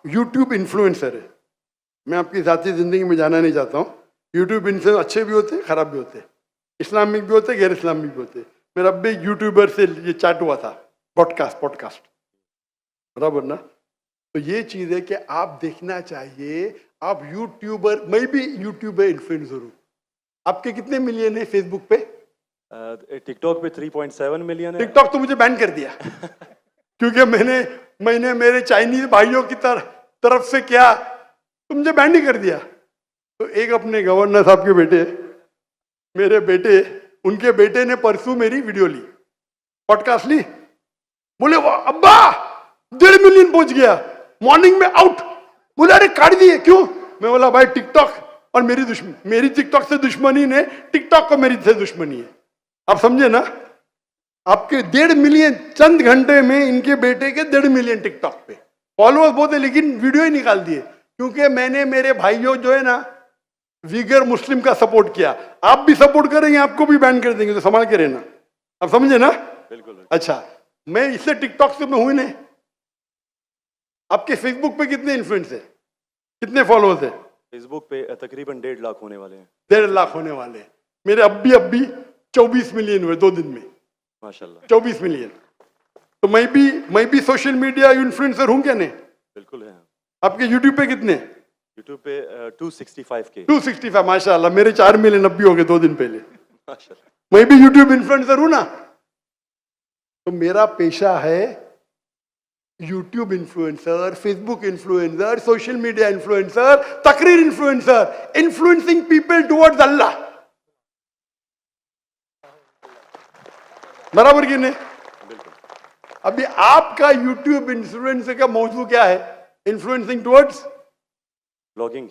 YouTube influencer है, मैं आपकी ज़ाती ज़िंदगी में जाना नहीं चाहता हूँ। यूट्यूब इन्फ्लुएंसर अच्छे भी होते हैं, ख़राब भी होते हैं, इस्लामिक भी होते हैं, गैर इस्लामिक भी होते हैं। मेरा अब भी एक यूट्यूबर से ये चैट हुआ था, पॉडकास्ट, बराबर ना। तो ये चीज़ है कि आप देखना चाहिए, आप यूट्यूबर, मैं भी यूट्यूबर इन्फ्लुएंसर हूँ। आपके कितने मिलियन है फेसबुक पे? टिकटॉक पे 3.7 मिलियन है। टिकटॉक तो मुझे बैन कर दिया क्योंकि मैंने मेरे चाइनीज भाइयों की तरफ से क्या, तो मुझे बैन नहीं कर दिया। तो एक अपने गवर्नर साहब के बेटे, मेरे बेटे, उनके बेटे ने परसों मेरी वीडियो ली, पॉडकास्ट ली, बोले वाह अब्बा 1.5 मिलियन पहुंच गया, मॉर्निंग में आउट। बोले अरे काट दिए क्यों? मैं बोला भाई टिकटॉक और मेरी टिकटॉक से दुश्मनी ने टिकटॉक को मेरी से दुश्मनी है। आप समझे ना, आपके 1.5 मिलियन चंद घंटे में, इनके बेटे के 1.5 मिलियन टिकटॉक पे फॉलोअर्स बहुत है, लेकिन वीडियो ही निकाल दिए क्योंकि मैंने मेरे भाइयों जो है ना वीगर मुस्लिम का सपोर्ट किया। आप भी सपोर्ट करेंगे, आपको भी बैन कर देंगे, तो संभाल के रहना। आप समझे ना? बिल्कुल। अच्छा, मैं इससे टिकटॉक से मैं हुई नहीं। आपके फेसबुक पे कितने इन्फ्लुएंस है, कितने फॉलोअर्स है? फेसबुक पे तकरीबन 1.5 लाख होने वाले हैं। 1.5 लाख होने वाले हैं। मेरे अब भी 24 मिलियन हुए 2 दिन में, माशाल्लाह। 24 मिलियन। तो मैं भी सोशल मीडिया इन्फ्लुएंसर हूं क्या? नहीं, बिल्कुल है। आपके यूट्यूब पे कितने? यूट्यूब पे 265 के। 265, माशाल्लाह। मेरे 4 मिलियन अब भी हो गए 2 दिन पहले। माशाल्लाह। मैं भी यूट्यूब इन्फ्लुएंसर हूं ना। तो मेरा पेशा है YouTube influencer, Facebook influencer, social media influencer, तकरीर इन्फ्लुएंसर, इन्फ्लुएंसिंग पीपल टुवर्ड्स अल्लाह। बराबर कि नहीं? अभी आपका यूट्यूब इन्फ्लुएंसर का मौजूद क्या है? Influencing towards blogging.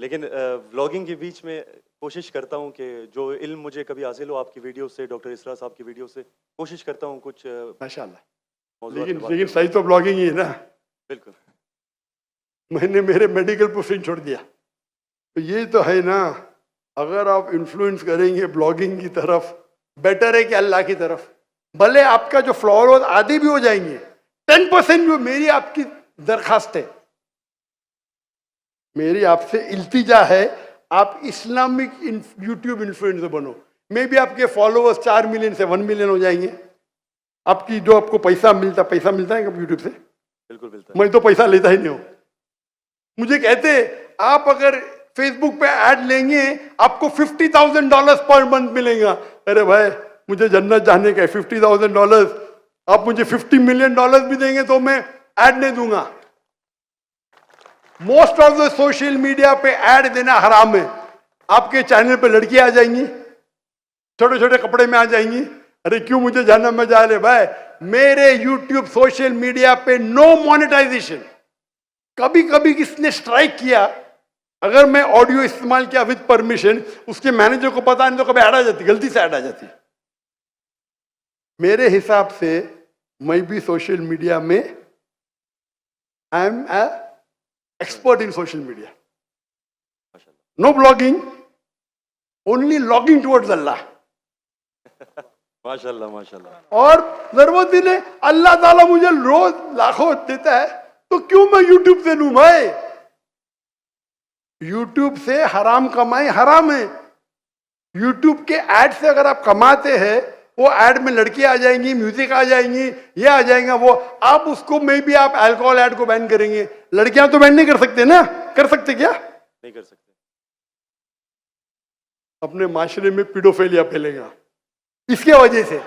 लेकिन व्लॉगिंग के बीच में कोशिश करता हूं कि जो इल्म मुझे कभी हासिल हो आपकी वीडियो से, डॉक्टर इसरा साहब की वीडियो से, कोशिश करता हूं कुछ माशाल्लाह। लेकिन सही तो ब्लॉगिंग ही है ना। बिल्कुल। मैंने मेरे मेडिकल प्रोफेशन छोड़ दिया, तो ये तो है ना। अगर आप इन्फ्लुएंस करेंगे ब्लॉगिंग की तरफ, बेटर है कि अल्लाह की तरफ। भले आपका जो फॉलोअर्स आधे भी हो जाएंगे, 10% जो मेरी आपकी दरखास्त है, मेरी आपसे इल्तिजा है, आप इस्लामिक यूट्यूब इन्फ्लुएंसर बनो। मे भी आपके फॉलोअर्स 4 मिलियन से 1 मिलियन हो जाएंगे। आपकी जो आपको पैसा मिलता है यूट्यूब से? बिल्कुल मिलता है। मैं तो पैसा लेता ही नहीं हूं। मुझे कहते आप अगर फेसबुक पे ऐड लेंगे आपको $50,000 पर मंथ मिलेगा। अरे भाई, मुझे जन्नत जाने का है, $50,000 आप मुझे $50 मिलियन भी देंगे तो मैं ऐड नहीं दूंगा। Most of the social media पे ऐड देना हराम है। आपके चैनल पे लड़कियां आ जाएंगी, छोटे छोटे कपड़े में आ जाएंगी। अरे क्यों मुझे जहन्नम में जा रहे भाई? मेरे यूट्यूब सोशल मीडिया पे नो मोनेटाइजेशन। कभी कभी किसने स्ट्राइक किया, अगर मैं ऑडियो इस्तेमाल किया विद परमिशन, उसके मैनेजर को पता नहीं तो कभी ऐड आ जाती, गलती से ऐड आ जाती। मेरे हिसाब से मैं भी सोशल मीडिया में I am expert in social media. No blogging, only logging towards Allah. माशाल्लाह माशाल्लाह। और जरूरत ही नहीं, अल्लाह ताला मुझे रोज लाखों देता है, तो क्यों मैं यूट्यूब से लूं भाई? यूट्यूब से हराम कमाई हराम है। यूट्यूब के ऐड से अगर आप कमाते हैं, वो ऐड में लड़कियां आ जाएंगी, म्यूजिक आ जाएंगी, ये आ जाएगा वो, आप उसको में भी आप अल्कोहल ऐड को बैन करेंगे। लड़कियां तो बैन नहीं कर सकते ना? कर सकते क्या? नहीं कर सकते। अपने माशरे में पीडोफिलिया फैलेगा इसके वजह से।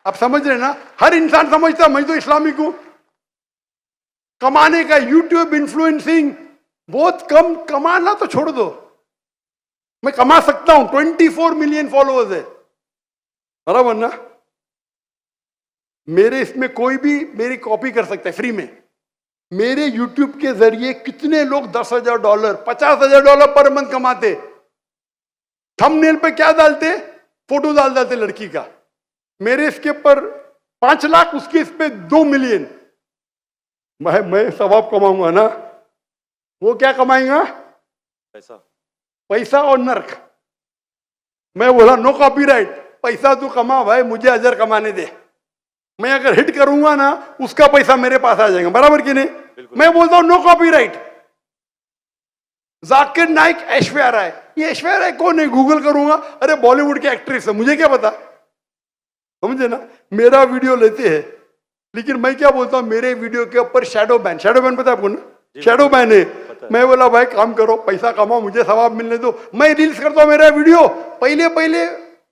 आप समझ रहे ना? हर इंसान समझता मैं तो इस्लामिक हूं। कमाने का यूट्यूब इन्फ्लुएंसिंग बहुत कम, कमाना तो छोड़ दो, मैं कमा सकता हूं। 24 मिलियन फॉलोअर्स है, बराबर ना? मेरे इसमें कोई भी मेरी कॉपी कर सकता है फ्री में। मेरे यूट्यूब के जरिए कितने लोग $10,000, $50,000 पर मंथ कमाते। थंबनेल पे क्या डालते? फोटो डाल देते लड़की का। मेरे इसके पर 5 लाख, उसके इस पे 2 मिलियन। मैं सवाब कमाऊंगा ना, वो क्या कमाएगा? पैसा और नर्क। मैं बोला नो कॉपीराइट, पैसा तू कमा भाई, मुझे अजर कमाने दे। मैं अगर हिट करूंगा ना उसका पैसा मेरे पास आ जाएगा, बराबर कि नहीं? मैं बोलता हूं नो कॉपीराइट। जाकिर नाइक, ऐश्वर्या राय, ये ऐश्वर्या राय कौन है? गूगल करूंगा, अरे बॉलीवुड की एक्ट्रेस है, मुझे क्या पता, समझे ना? मेरा वीडियो लेते हैं, लेकिन मैं क्या बोलता हूं, मेरे वीडियो के ऊपर शैडो बैन पता है आपको ना? शैडो बैन है। मैं बोला भाई काम करो, पैसा कमाओ, मुझे सवाब मिलने दो। मैं रील्स करता हूं, मेरा वीडियो पहले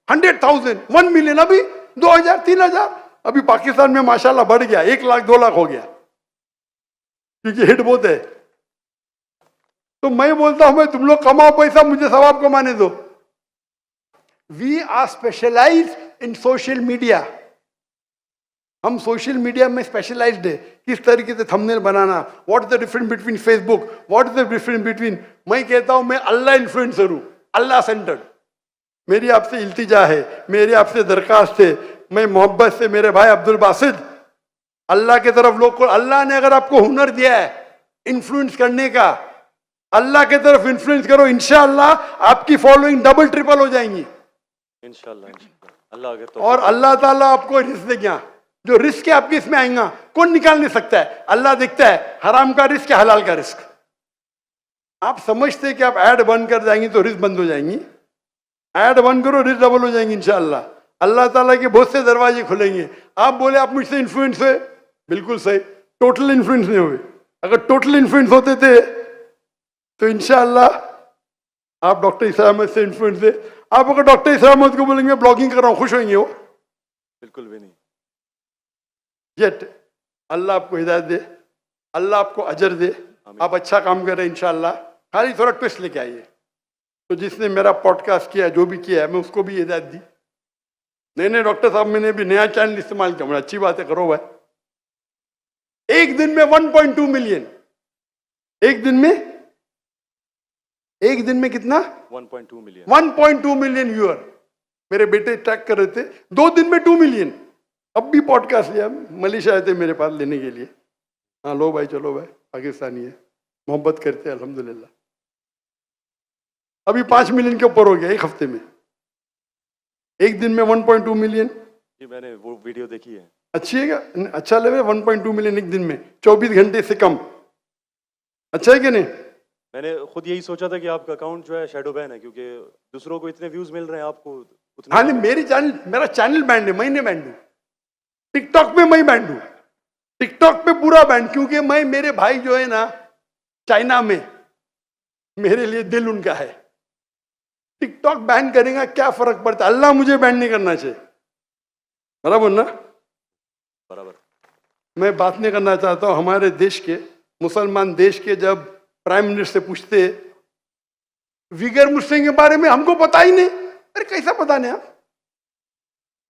100,000 1 मिलियन, अभी 2,000 3,000, अभी पाकिस्तान में माशाल्लाह बढ़ गया, 1 लाख 2 लाख हो गया, क्योंकि हिट बहुत है। तो मैं बोलता हूं भाई तुम लोग कमाओ पैसा, मुझे सवाब कमाने दो। We are specialise in social media, हम सोशल मीडिया में स्पेशलाइज्ड है। किस तरीके से थंबनेल बनाना, what is the difference between Facebook, what is the difference between, मैं कहता हूं मैं अल्लाह इन्फ्लुएंसर हूं, अल्लाह सेंटर्ड। मेरी आपसे इल्तिजा है, मेरी आपसे दरखास्त है, मैं मोहब्बत से मेरे भाई अब्दुल बासित, अल्लाह के तरफ लोग को, अल्लाह ने अगर आपको हुनर दिया है इन्फ्लुएंस करने का, अल्लाह के तरफ इन्फ्लुएंस करो, इंशाअल्लाह आपकी फॉलोइंग डबल ट्रिपल हो जाएंगी इंशाल्लाह। अल्लाह अगर तो, और अल्लाह ताला आपको रिस्क देगा, जो रिस्क है आपके इसमें आएगा, कौन निकाल नहीं सकता है? अल्लाह देखता है हराम का रिस्क है, हलाल का रिस्क। आप समझते कि आप ऐड बंद कर जाएंगी तो रिस्क बंद हो जाएंगी, ऐड बंद करो रिस्क डबल हो जाएंगी इंशाअल्लाह। अल्लाह ताला के बहुत से दरवाजे खुलेंगे। आप बोले आप मुझसे इन्फ्लुएंस हुए, बिल्कुल सही, टोटल इन्फ्लुएंस नहीं हुए। अगर टोटल इन्फ्लुएंस होते थे तो इंशाअल्लाह आप डॉक्टर इसरा अहमद से इन्फ्लुएंस थे। आप अगर डॉक्टर इसरा अहमद को बोलेंगे ब्लॉगिंग कर रहा हूं, खुश होंगे वो? बिल्कुल भी नहीं। येट अल्लाह आपको हिदायत दे, अल्लाह आपको अजर दे, आप अच्छा काम कर रहे हैं इंशाअल्लाह। खाली थोड़ा ट्विस्ट लेके आइए। तो जिसने मेरा पॉडकास्ट किया, जो भी किया है, मैं उसको भी हिदायत दी, नहीं नहीं डॉक्टर साहब मैंने भी नया चैनल इस्तेमाल किया, मुझे अच्छी बात है, करो भाई। एक दिन में 1.2 मिलियन, एक दिन में कितना? 1.2 मिलियन, 1.2 मिलियन व्यूअर। मेरे बेटे ट्रैक कर रहे थे, 2 दिन में 2 मिलियन। अब भी पॉडकास्ट लिया, मलेशिया आए थे मेरे पास लेने के लिए, हाँ लो भाई चलो भाई, पाकिस्तानी है, मोहब्बत करते हैं अल्हम्दुलिल्लाह। अभी 5 मिलियन के ऊपर हो गया एक हफ्ते में, एक दिन में 1.2 मिलियन। जी मैंने वो वीडियो देखी है। अच्छी है क्या? अच्छा लगे 1.2 मिलियन एक दिन में, 24 घंटे से कम, अच्छा है कि नहीं? मैंने खुद यही सोचा था कि आपका अकाउंट जो है शैडो बैन है, क्योंकि दूसरों को इतने व्यूज मिल रहे हैं, आपको उतने। हाँ नहीं, मेरा चैनल बैंड है, मैं नहीं बैंड हूँ। टिकटॉक पे मैं बैंड हूँ, टिकटॉक पे पूरा बैंड, क्योंकि मैं, मेरे भाई जो है ना चाइना में, मेरे लिए दिल उनका है। टिकटॉक बैन करेगा क्या फर्क पड़ता है? अल्लाह मुझे बैन नहीं करना चाहिए, बराबर ना? बराबर। मैं बात नहीं करना चाहता हूं हमारे देश के, मुसलमान देश के, जब प्राइम मिनिस्टर से पूछते विगर मुस्लिम के बारे में, हमको पता ही नहीं। अरे कैसा पता नहीं?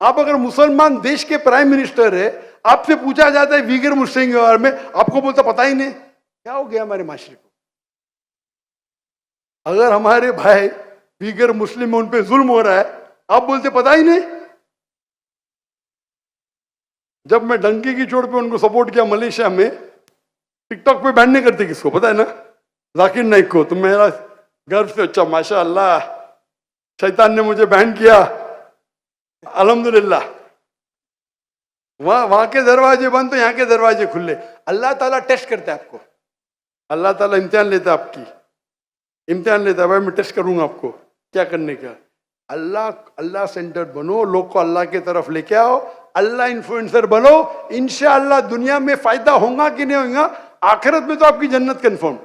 आप अगर मुसलमान देश के प्राइम मिनिस्टर है, आपसे पूछा जाता है विगर मुस्लिम के बारे में, आपको बोलता पता ही नहीं। क्या हो गया हमारे माशरे को? अगर हमारे भाई विगर मुस्लिम में, उन पे जुल्म हो रहा है, आप बोलते पता ही नहीं। जब मैं डंकी की चोट पे उनको सपोर्ट किया मलेशिया में, टिकटॉक पे बैन नहीं करते, किसको पता है ना? जाकिर नाइक को। तो मेरा गर्व से, अच्छा माशाअल्लाह शैतान ने मुझे बैन किया, अल्हम्दुलिल्लाह। वहां के दरवाजे बंद तो यहाँ के दरवाजे खुले। अल्लाह ताला टेस्ट करता है आपको, अल्लाह ताला इम्तिहान लेता है, आपकी इम्तिहान लेता है, भाई मैं टेस्ट करूंगा आपको क्या करने का। अल्लाह सेंटर्ड बनो, लोग को अल्लाह के तरफ लेके आओ, अल्लाह इन्फ्लुएंसर बनो, इंशाअल्लाह दुनिया में फायदा होगा कि नहीं होगा, आखिरत में तो आपकी जन्नत कंफर्म।